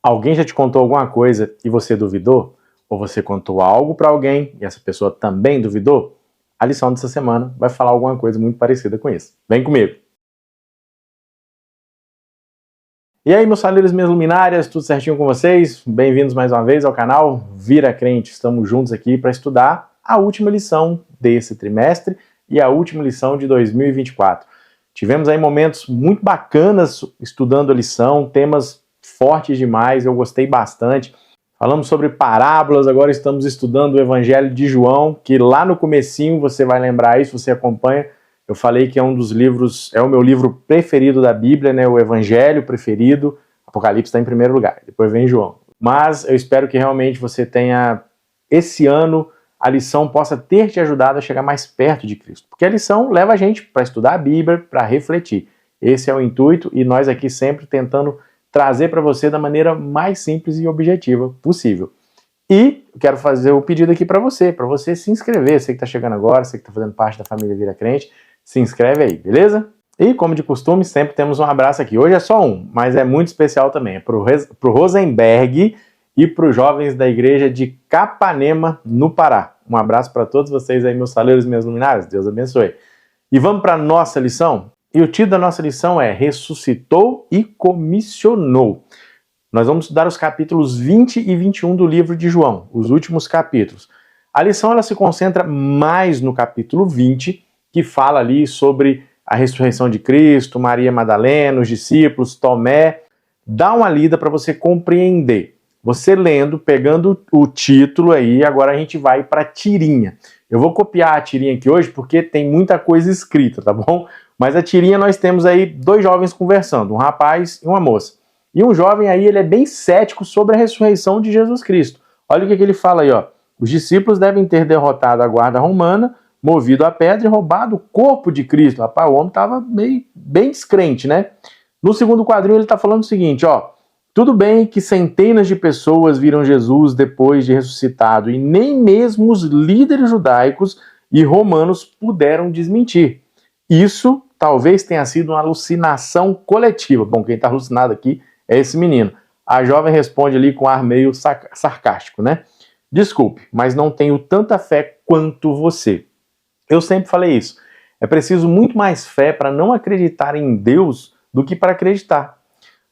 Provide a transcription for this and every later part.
Alguém já te contou alguma coisa e você duvidou? Ou você contou algo para alguém e essa pessoa também duvidou? A lição dessa semana vai falar alguma coisa muito parecida com isso. Vem comigo! E aí, meus saleiros, minhas luminárias, tudo certinho com vocês? Bem-vindos mais uma vez ao canal Vira Crente. Estamos juntos aqui para estudar a última lição desse trimestre e a última lição de 2024. Tivemos aí momentos muito bacanas estudando a lição, temas fortes demais, eu gostei bastante. Falamos sobre parábolas, agora estamos estudando o Evangelho de João, que lá no comecinho, você vai lembrar isso, você acompanha, eu falei que é um dos livros, é o meu livro preferido da Bíblia, né, o Evangelho preferido. Apocalipse está em primeiro lugar, depois vem João. Mas eu espero que realmente você tenha, esse ano, a lição possa ter te ajudado a chegar mais perto de Cristo. Porque a lição leva a gente para estudar a Bíblia, para refletir. Esse é o intuito e nós aqui sempre tentando trazer para você da maneira mais simples e objetiva possível. E quero fazer o pedido aqui para você se inscrever. Você que está chegando agora, você que está fazendo parte da família Vira Crente, se inscreve aí, beleza? E como de costume, sempre temos um abraço aqui. Hoje é só um, mas é muito especial também. É para o Rosenberg e para os jovens da igreja de Capanema, no Pará. Um abraço para todos vocês aí, meus saleiros e minhas luminárias. Deus abençoe. E vamos para a nossa lição? E o título da nossa lição é Ressuscitou e Comissionou. Nós vamos estudar os capítulos 20 e 21 do livro de João, os últimos capítulos. A lição ela se concentra mais no capítulo 20, que fala ali sobre a ressurreição de Cristo, Maria Madalena, os discípulos, Tomé. Dá uma lida para você compreender. Você lendo, pegando o título aí, agora a gente vai para a tirinha. Eu vou copiar a tirinha aqui hoje porque tem muita coisa escrita, tá bom? Mas a tirinha nós temos aí dois jovens conversando, um rapaz e uma moça. E um jovem aí, ele é bem cético sobre a ressurreição de Jesus Cristo. Olha o que ele fala aí, ó. Os discípulos devem ter derrotado a guarda romana, movido a pedra e roubado o corpo de Cristo. Rapaz, o homem estava bem descrente, né? No segundo quadrinho ele está falando o seguinte, ó. Tudo bem que centenas de pessoas viram Jesus depois de ressuscitado e nem mesmo os líderes judaicos e romanos puderam desmentir. Isso talvez tenha sido uma alucinação coletiva. Bom, quem está alucinado aqui é esse menino. A jovem responde ali com um ar meio sarcástico, né? Desculpe, mas não tenho tanta fé quanto você. Eu sempre falei isso. É preciso muito mais fé para não acreditar em Deus do que para acreditar.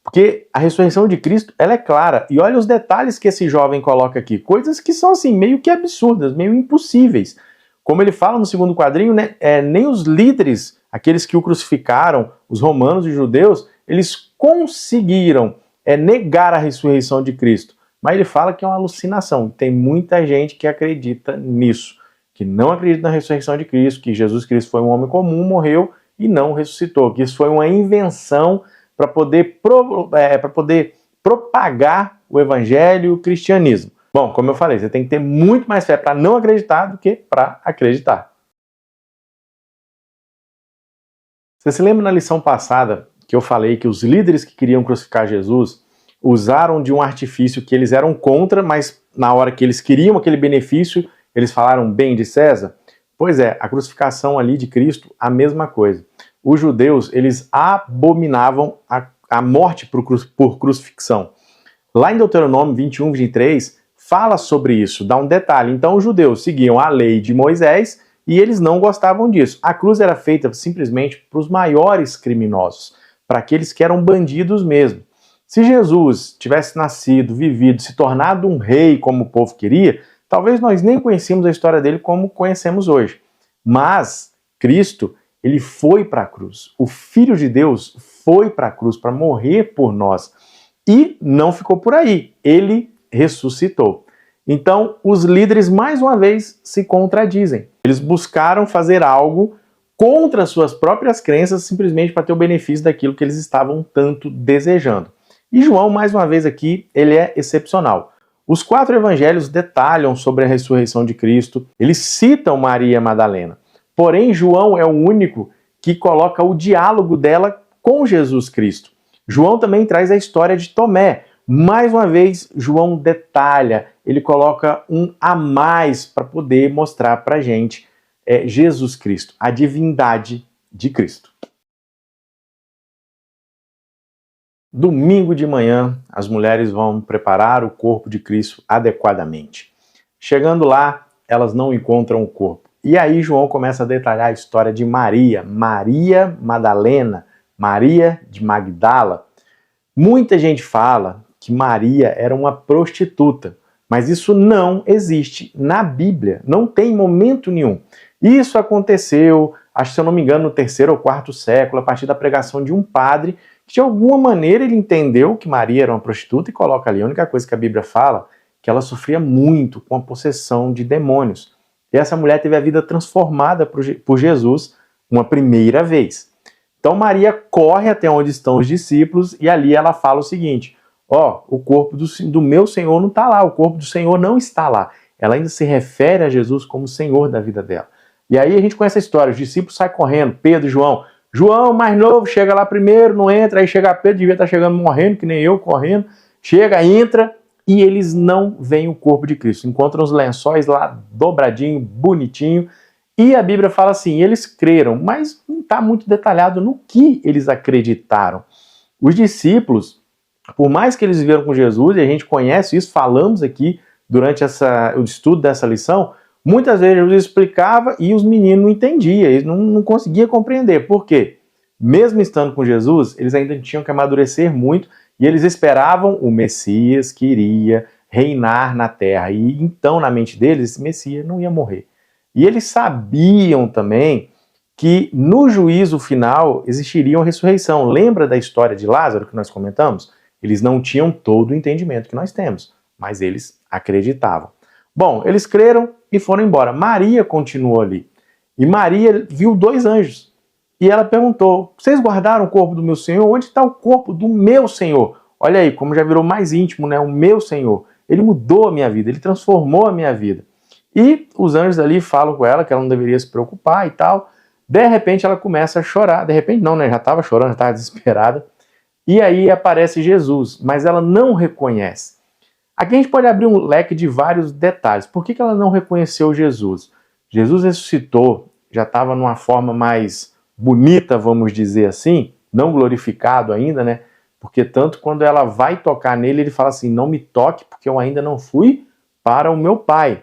Porque a ressurreição de Cristo, ela é clara. E olha os detalhes que esse jovem coloca aqui. Coisas que são assim, meio que absurdas, meio impossíveis. Como ele fala no segundo quadrinho, né, nem os líderes, aqueles que o crucificaram, os romanos e judeus, eles conseguiram negar a ressurreição de Cristo. Mas ele fala que é uma alucinação. Tem muita gente que acredita nisso, que não acredita na ressurreição de Cristo, que Jesus Cristo foi um homem comum, morreu e não ressuscitou, que isso foi uma invenção para poder propagar o evangelho e o cristianismo. Bom, como eu falei, você tem que ter muito mais fé para não acreditar do que para acreditar. Você se lembra na lição passada que eu falei que os líderes que queriam crucificar Jesus usaram de um artifício que eles eram contra, mas na hora que eles queriam aquele benefício, eles falaram bem de César? Pois é, a crucificação ali de Cristo, a mesma coisa. Os judeus, eles abominavam a morte por crucifixão. Lá em Deuteronômio 21, 23, fala sobre isso, dá um detalhe. Então os judeus seguiam a lei de Moisés e eles não gostavam disso. A cruz era feita simplesmente para os maiores criminosos, para aqueles que eram bandidos mesmo. Se Jesus tivesse nascido, vivido, se tornado um rei como o povo queria, talvez nós nem conhecíamos a história dele como conhecemos hoje. Mas Cristo, ele foi para a cruz. O Filho de Deus foi para a cruz para morrer por nós. E não ficou por aí. Ele ressuscitou. Então, os líderes, mais uma vez, se contradizem. Eles buscaram fazer algo contra suas próprias crenças, simplesmente para ter o benefício daquilo que eles estavam tanto desejando. E João, mais uma vez aqui, ele é excepcional. Os 4 evangelhos detalham sobre a ressurreição de Cristo, eles citam Maria Madalena. Porém, João é o único que coloca o diálogo dela com Jesus Cristo. João também traz a história de Tomé. Mais uma vez, João detalha, ele coloca um a mais para poder mostrar para a gente Jesus Cristo, a divindade de Cristo. Domingo de manhã, as mulheres vão preparar o corpo de Cristo adequadamente. Chegando lá, elas não encontram o corpo. E aí João começa a detalhar a história de Maria, Maria Madalena, Maria de Magdala. Muita gente fala que Maria era uma prostituta, mas isso não existe na Bíblia, não tem momento nenhum. Isso aconteceu, acho que se eu não me engano, no 3º ou 4º século, a partir da pregação de um padre, que de alguma maneira ele entendeu que Maria era uma prostituta e coloca ali. A única coisa que a Bíblia fala é que ela sofria muito com a possessão de demônios. E essa mulher teve a vida transformada por Jesus uma primeira vez. Então Maria corre até onde estão os discípulos e ali ela fala o seguinte: o corpo do meu Senhor não está lá, o corpo do Senhor não está lá. Ela ainda se refere a Jesus como Senhor da vida dela. E aí a gente conhece a história, os discípulos saem correndo, Pedro e João. João, mais novo, chega lá primeiro, não entra, aí chega Pedro, devia estar chegando morrendo, que nem eu, correndo. Chega, entra, e eles não veem o corpo de Cristo. Encontram os lençóis lá, dobradinho, bonitinho. E a Bíblia fala assim, eles creram, mas não está muito detalhado no que eles acreditaram. Os discípulos, por mais que eles viveram com Jesus, e a gente conhece isso, falamos aqui durante o estudo dessa lição, muitas vezes Jesus explicava e os meninos não entendiam, eles não conseguiam compreender. Por quê? Mesmo estando com Jesus, eles ainda tinham que amadurecer muito e eles esperavam o Messias que iria reinar na terra. E então, na mente deles, esse Messias não ia morrer. E eles sabiam também que no juízo final existiria uma ressurreição. Lembra da história de Lázaro que nós comentamos? Eles não tinham todo o entendimento que nós temos, mas eles acreditavam. Bom, eles creram e foram embora. Maria continuou ali. E Maria viu 2 anjos. E ela perguntou, vocês guardaram o corpo do meu Senhor? Onde está o corpo do meu Senhor? Olha aí, como já virou mais íntimo, né? O meu Senhor. Ele mudou a minha vida, ele transformou a minha vida. E os anjos ali falam com ela que ela não deveria se preocupar e tal. De repente ela começa a chorar. De repente não, né? Já estava chorando, já estava desesperada. E aí aparece Jesus, mas ela não reconhece. Aqui a gente pode abrir um leque de vários detalhes. Por que ela não reconheceu Jesus? Jesus ressuscitou, já estava numa forma mais bonita, vamos dizer assim, não glorificado ainda, né? Porque tanto quando ela vai tocar nele, ele fala assim, não me toque, porque eu ainda não fui para o meu Pai.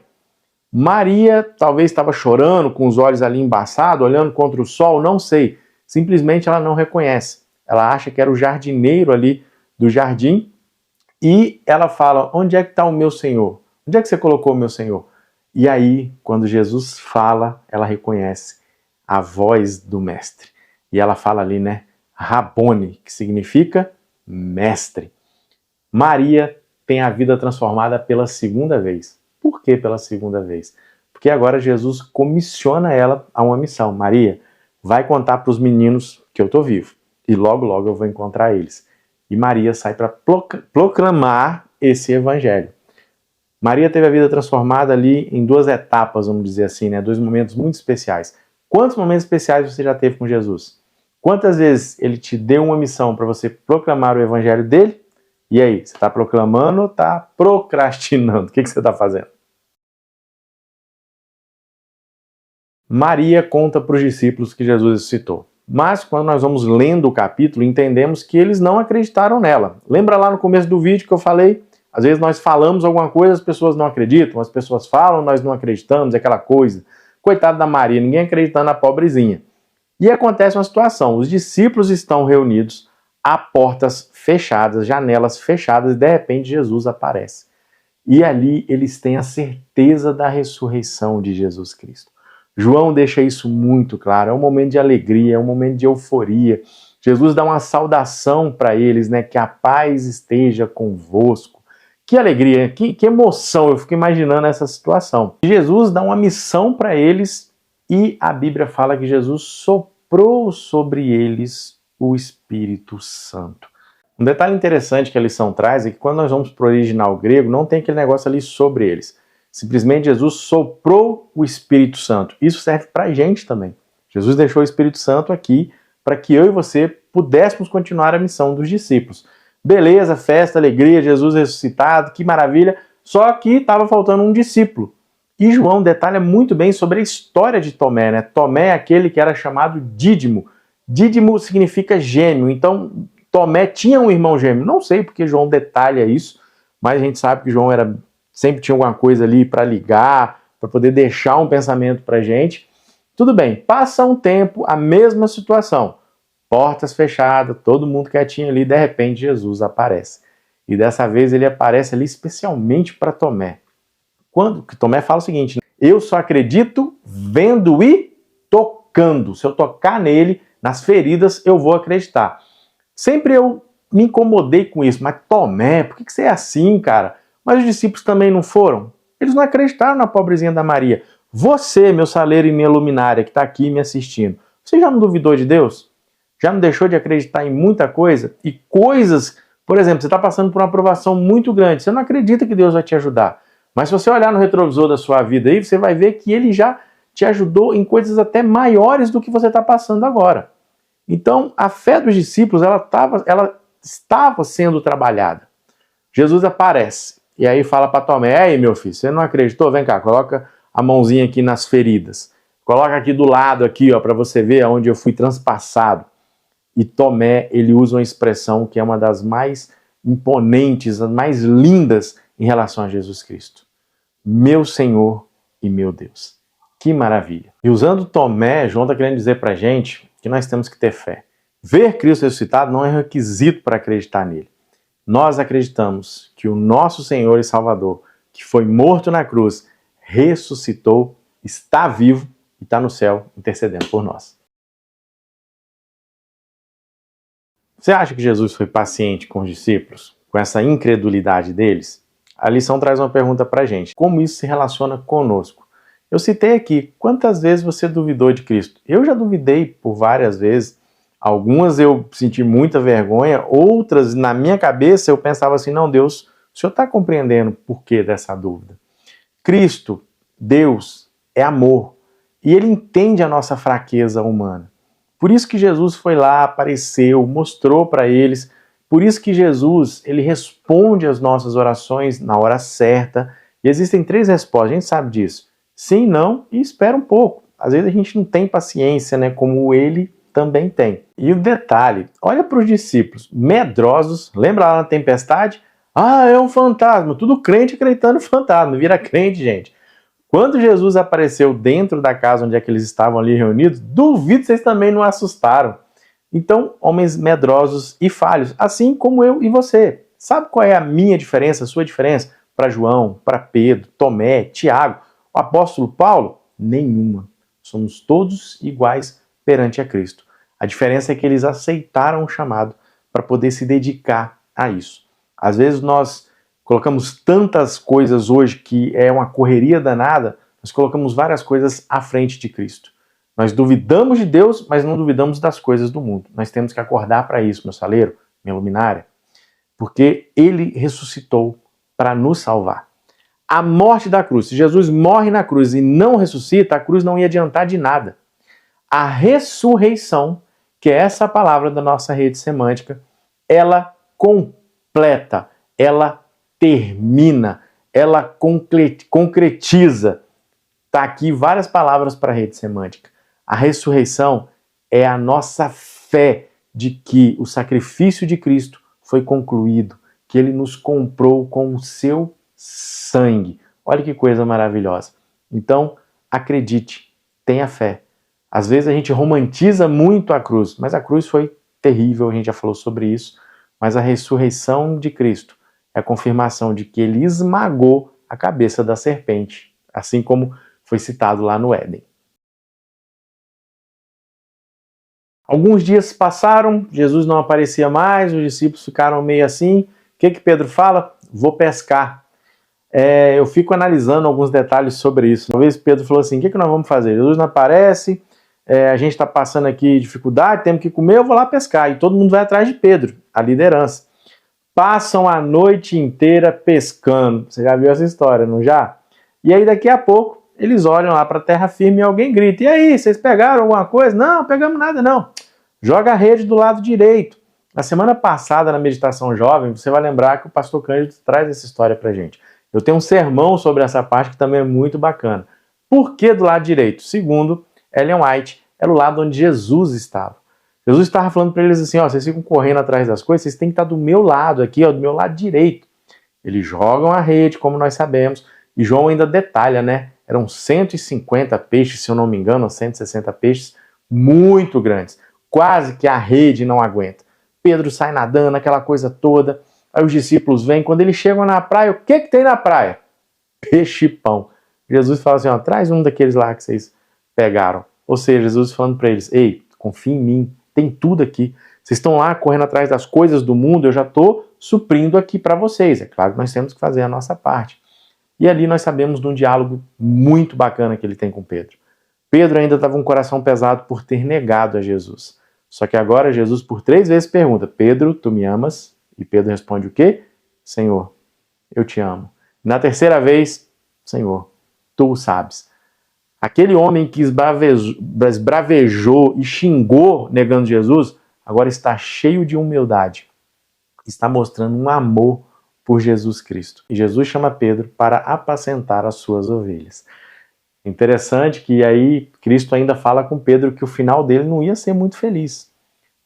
Maria talvez estava chorando, com os olhos ali embaçados, olhando contra o sol, não sei. Simplesmente ela não reconhece. Ela acha que era o jardineiro ali do jardim e ela fala, onde é que está o meu Senhor? Onde é que você colocou o meu Senhor? E aí, quando Jesus fala, ela reconhece a voz do mestre. E ela fala ali, né, Rabone, que significa mestre. Maria tem a vida transformada pela 2ª vez. Por que pela 2ª vez? Porque agora Jesus comissiona ela a uma missão. Maria, vai contar para os meninos que eu estou vivo. E logo, logo eu vou encontrar eles. E Maria sai para proclamar esse evangelho. Maria teve a vida transformada ali em 2 etapas, vamos dizer assim, né? 2 momentos muito especiais. Quantos momentos especiais você já teve com Jesus? Quantas vezes ele te deu uma missão para você proclamar o evangelho dele? E aí, você está proclamando ou está procrastinando? O que você está fazendo? Maria conta para os discípulos que Jesus ressuscitou. Mas quando nós vamos lendo o capítulo, entendemos que eles não acreditaram nela. Lembra lá no começo do vídeo que eu falei? Às vezes nós falamos alguma coisa, as pessoas não acreditam, as pessoas falam, nós não acreditamos, aquela coisa. Coitada da Maria, ninguém acreditando na pobrezinha. E acontece uma situação, os discípulos estão reunidos a portas fechadas, janelas fechadas, e de repente Jesus aparece. E ali eles têm a certeza da ressurreição de Jesus Cristo. João deixa isso muito claro, é um momento de alegria, é um momento de euforia. Jesus dá uma saudação para eles, né? Que a paz esteja convosco. Que alegria, que emoção, eu fico imaginando essa situação. Jesus dá uma missão para eles e a Bíblia fala que Jesus soprou sobre eles o Espírito Santo. Um detalhe interessante que a lição traz é que quando nós vamos para o original grego, não tem aquele negócio ali sobre eles. Simplesmente Jesus soprou o Espírito Santo. Isso serve para a gente também. Jesus deixou o Espírito Santo aqui para que eu e você pudéssemos continuar a missão dos discípulos. Beleza, festa, alegria, Jesus ressuscitado, que maravilha. Só que estava faltando um discípulo. E João detalha muito bem sobre a história de Tomé, né? Tomé é aquele que era chamado Dídimo. Dídimo significa gêmeo. Então, Tomé tinha um irmão gêmeo? Não sei porque João detalha isso, mas a gente sabe que João sempre tinha alguma coisa ali para ligar, para poder deixar um pensamento para a gente. Tudo bem, passa um tempo, a mesma situação. Portas fechadas, todo mundo quietinho ali, de repente Jesus aparece. E dessa vez ele aparece ali especialmente para Tomé. Quando que Tomé fala o seguinte: eu só acredito vendo e tocando. Se eu tocar nele, nas feridas, eu vou acreditar. Sempre eu me incomodei com isso. Mas Tomé, por que você é assim, cara? Mas os discípulos também não foram? Eles não acreditaram na pobrezinha da Maria. Você, meu saleiro e minha luminária, que está aqui me assistindo, você já não duvidou de Deus? Já não deixou de acreditar em muita coisa? E coisas, por exemplo, você está passando por uma provação muito grande, você não acredita que Deus vai te ajudar. Mas se você olhar no retrovisor da sua vida aí, você vai ver que ele já te ajudou em coisas até maiores do que você está passando agora. Então, a fé dos discípulos, ela estava sendo trabalhada. Jesus aparece e aí fala para Tomé: aí, meu filho, você não acreditou? Vem cá, coloca a mãozinha aqui nas feridas. Coloca aqui do lado, aqui, ó, para você ver onde eu fui transpassado. E Tomé, ele usa uma expressão que é uma das mais imponentes, as mais lindas em relação a Jesus Cristo: meu Senhor e meu Deus. Que maravilha! E usando Tomé, João está querendo dizer para a gente que nós temos que ter fé. Ver Cristo ressuscitado não é requisito para acreditar nele. Nós acreditamos que o nosso Senhor e Salvador, que foi morto na cruz, ressuscitou, está vivo e está no céu intercedendo por nós. Você acha que Jesus foi paciente com os discípulos, com essa incredulidade deles? A lição traz uma pergunta para a gente: como isso se relaciona conosco? Eu citei aqui, quantas vezes você duvidou de Cristo? Eu já duvidei por várias vezes. Algumas eu senti muita vergonha, outras, na minha cabeça, eu pensava assim: não, Deus, o Senhor está compreendendo o porquê dessa dúvida. Cristo, Deus, é amor, e Ele entende a nossa fraqueza humana. Por isso que Jesus foi lá, apareceu, mostrou para eles. Por isso que Jesus, ele responde às nossas orações na hora certa. E existem 3 respostas, a gente sabe disso: sim, não e espera um pouco. Às vezes a gente não tem paciência, né, como ele também tem. E o detalhe, olha para os discípulos, medrosos, lembra lá na tempestade? Ah, é um fantasma, tudo crente acreditando em fantasma, vira crente, gente. Quando Jesus apareceu dentro da casa onde é que eles estavam ali reunidos, duvido que vocês também não assustaram. Então, homens medrosos e falhos, assim como eu e você. Sabe qual é a minha diferença, a sua diferença? Para João, para Pedro, Tomé, Tiago, o apóstolo Paulo? Nenhuma. Somos todos iguais perante a Cristo. A diferença é que eles aceitaram o chamado para poder se dedicar a isso. Às vezes nós colocamos tantas coisas hoje que é uma correria danada, nós colocamos várias coisas à frente de Cristo. Nós duvidamos de Deus, mas não duvidamos das coisas do mundo. Nós temos que acordar para isso, meu saleiro, minha luminária, porque Ele ressuscitou para nos salvar. A morte da cruz, se Jesus morre na cruz e não ressuscita, a cruz não ia adiantar de nada. A ressurreição, que é essa palavra da nossa rede semântica, ela completa, ela termina, ela concretiza. Está aqui várias palavras para a rede semântica. A ressurreição é a nossa fé de que o sacrifício de Cristo foi concluído, que Ele nos comprou com o seu sangue. Olha que coisa maravilhosa. Então, acredite, tenha fé. Às vezes a gente romantiza muito a cruz, mas a cruz foi terrível, a gente já falou sobre isso, mas a ressurreição de Cristo é a confirmação de que Ele esmagou a cabeça da serpente, assim como foi citado lá no Éden. Alguns dias passaram, Jesus não aparecia mais, os discípulos ficaram meio assim. O que Pedro fala? Vou pescar. Eu fico analisando alguns detalhes sobre isso. Uma vez Pedro falou assim: o que nós vamos fazer? Jesus não aparece, a gente está passando aqui dificuldade, temos que comer, eu vou lá pescar. E todo mundo vai atrás de Pedro, a liderança. Passam a noite inteira pescando. Você já viu essa história, não já? E aí daqui a pouco eles olham lá para a terra firme e alguém grita: e aí, vocês pegaram alguma coisa? Não, pegamos nada não. Joga a rede do lado direito. Na semana passada, na meditação jovem, você vai lembrar que o pastor Cândido traz essa história para a gente. Eu tenho um sermão sobre essa parte que também é muito bacana. Por que do lado direito? Segundo Ellen White, era o lado onde Jesus estava. Jesus estava falando para eles assim, ó, vocês ficam correndo atrás das coisas, vocês têm que estar do meu lado aqui, ó, do meu lado direito. Eles jogam a rede, como nós sabemos, e João ainda detalha, né? Eram 150 peixes, se eu não me engano, ou 160 peixes, muito grandes. Quase que a rede não aguenta. Pedro sai nadando, aquela coisa toda. Aí os discípulos vêm. Quando eles chegam na praia, o que tem na praia? Peixe e pão. Jesus fala assim, ó, traz um daqueles lá que vocês pegaram. Ou seja, Jesus falando para eles, ei, confia em mim, tem tudo aqui. Vocês estão lá correndo atrás das coisas do mundo, eu já estou suprindo aqui para vocês. É claro que nós temos que fazer a nossa parte. E ali nós sabemos de um diálogo muito bacana que ele tem com Pedro. Pedro ainda estava com um coração pesado por ter negado a Jesus. Só que agora Jesus por 3 vezes pergunta, Pedro, tu me amas? E Pedro responde o quê? Senhor, eu te amo. Na 3ª vez, Senhor, tu o sabes. Aquele homem que esbravejou e xingou negando Jesus, agora está cheio de humildade. Está mostrando um amor por Jesus Cristo. E Jesus chama Pedro para apacentar as suas ovelhas. Interessante que aí Cristo ainda fala com Pedro que o final dele não ia ser muito feliz.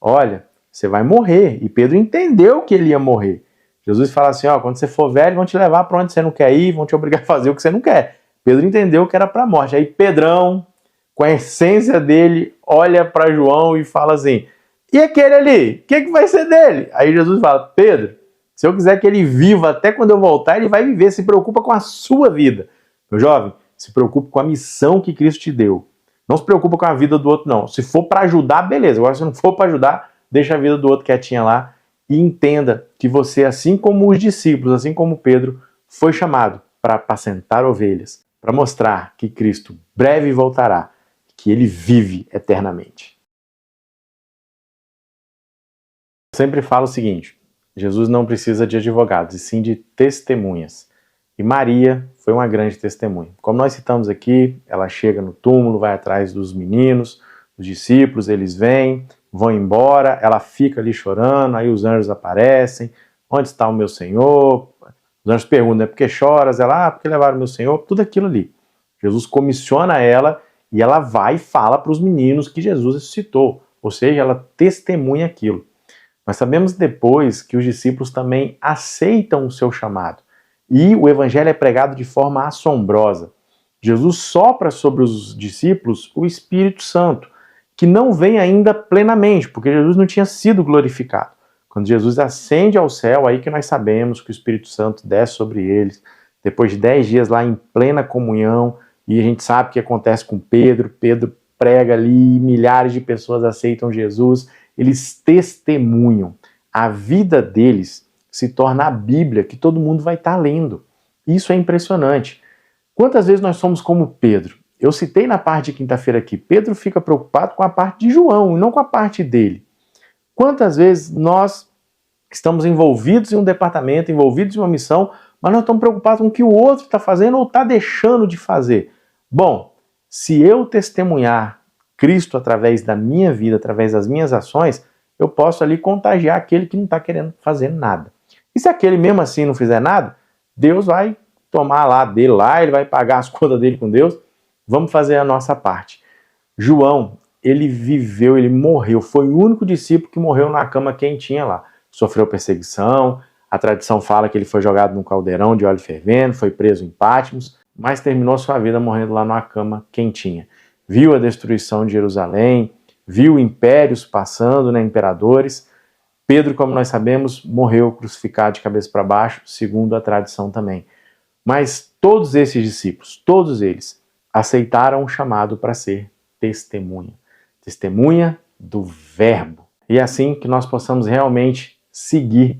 Olha, você vai morrer. E Pedro entendeu que ele ia morrer. Jesus fala assim, ó, quando você for velho, vão te levar para onde você não quer ir, vão te obrigar a fazer o que você não quer. Pedro entendeu que era para a morte. Aí Pedrão, com a essência dele, olha para João e fala assim, e aquele ali, o que vai ser dele? Aí Jesus fala, Pedro, se eu quiser que ele viva até quando eu voltar, ele vai viver. Se preocupa com a sua vida. Meu jovem, se preocupe com a missão que Cristo te deu. Não se preocupa com a vida do outro, não. Se for para ajudar, beleza. Agora, se não for para ajudar, deixa a vida do outro quietinha lá e entenda que você, assim como os discípulos, assim como Pedro, foi chamado para apacentar ovelhas, para mostrar que Cristo breve voltará, que ele vive eternamente. Eu sempre falo o seguinte, Jesus não precisa de advogados, e sim de testemunhas. E Maria foi uma grande testemunha. Como nós citamos aqui, ela chega no túmulo, vai atrás dos meninos, dos discípulos, eles vêm, vão embora, ela fica ali chorando, aí os anjos aparecem, onde está o meu Senhor? Os anjos perguntam, por que choras? Ela, porque levaram o meu Senhor? Tudo aquilo ali. Jesus comissiona ela e ela vai e fala para os meninos que Jesus ressuscitou, ou seja, ela testemunha aquilo. Nós sabemos depois que os discípulos também aceitam o seu chamado. E o evangelho é pregado de forma assombrosa. Jesus sopra sobre os discípulos o Espírito Santo, que não vem ainda plenamente, porque Jesus não tinha sido glorificado. Quando Jesus ascende ao céu, aí que nós sabemos que o Espírito Santo desce sobre eles, depois de 10 dias lá em plena comunhão, e a gente sabe o que acontece com Pedro. Pedro prega ali, milhares de pessoas aceitam Jesus, eles testemunham. A vida deles se torna a Bíblia, que todo mundo vai estar lendo. Isso é impressionante. Quantas vezes nós somos como Pedro? Eu citei na parte de quinta-feira aqui, Pedro fica preocupado com a parte de João e não com a parte dele. Quantas vezes nós estamos envolvidos em um departamento, envolvidos em uma missão, mas nós estamos preocupados com o que o outro está fazendo ou está deixando de fazer? Bom, se eu testemunhar Cristo através da minha vida, através das minhas ações, eu posso ali contagiar aquele que não está querendo fazer nada. E se aquele mesmo assim não fizer nada, Deus vai tomar lá dele lá, ele vai pagar as contas dele com Deus. Vamos fazer a nossa parte. João, ele viveu, ele morreu, foi o único discípulo que morreu na cama quentinha lá. Sofreu perseguição, a tradição fala que ele foi jogado num caldeirão de óleo fervendo, foi preso em Patmos, mas terminou sua vida morrendo lá numa cama quentinha. Viu a destruição de Jerusalém, viu impérios passando, né, imperadores. Pedro, como nós sabemos, morreu crucificado de cabeça para baixo, segundo a tradição também. Mas todos esses discípulos, todos eles, aceitaram o chamado para ser testemunha. Testemunha do Verbo. E é assim que nós possamos realmente seguir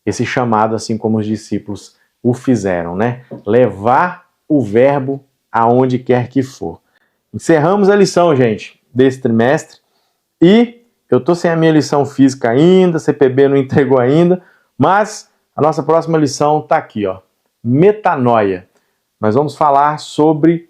esse chamado, assim como os discípulos o fizeram, né? Levar o Verbo aonde quer que for. Encerramos a lição, gente, desse trimestre. E eu tô sem a minha lição física ainda, CPB não entregou ainda, mas a nossa próxima lição tá aqui, ó. Metanoia. Nós vamos falar sobre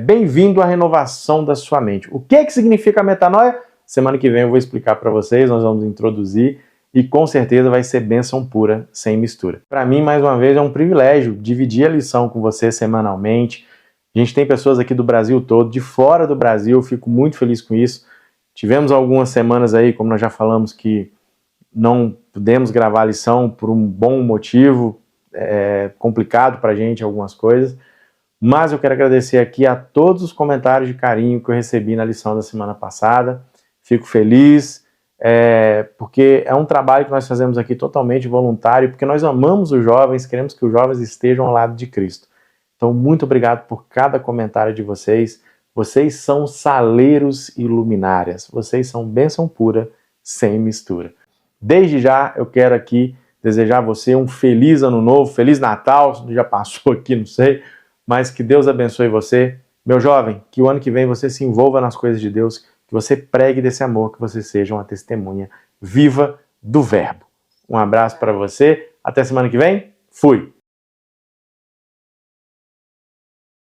bem-vindo à renovação da sua mente. O que significa a metanoia? Semana que vem eu vou explicar para vocês, nós vamos introduzir e com certeza vai ser bênção pura, sem mistura. Para mim, mais uma vez, é um privilégio dividir a lição com você semanalmente. A gente tem pessoas aqui do Brasil todo, de fora do Brasil, eu fico muito feliz com isso. Tivemos algumas semanas aí, como nós já falamos, que não pudemos gravar a lição por um bom motivo, complicado para a gente algumas coisas, mas eu quero agradecer aqui a todos os comentários de carinho que eu recebi na lição da semana passada. Fico feliz, porque é um trabalho que nós fazemos aqui totalmente voluntário, porque nós amamos os jovens, queremos que os jovens estejam ao lado de Cristo. Então, muito obrigado por cada comentário de vocês. Vocês são saleiros e luminárias. Vocês são bênção pura, sem mistura. Desde já, eu quero aqui desejar a você um feliz ano novo, feliz Natal, já passou aqui, não sei, mas que Deus abençoe você. Meu jovem, que o ano que vem você se envolva nas coisas de Deus, que você pregue desse amor, que você seja uma testemunha viva do Verbo. Um abraço para você, até semana que vem, fui!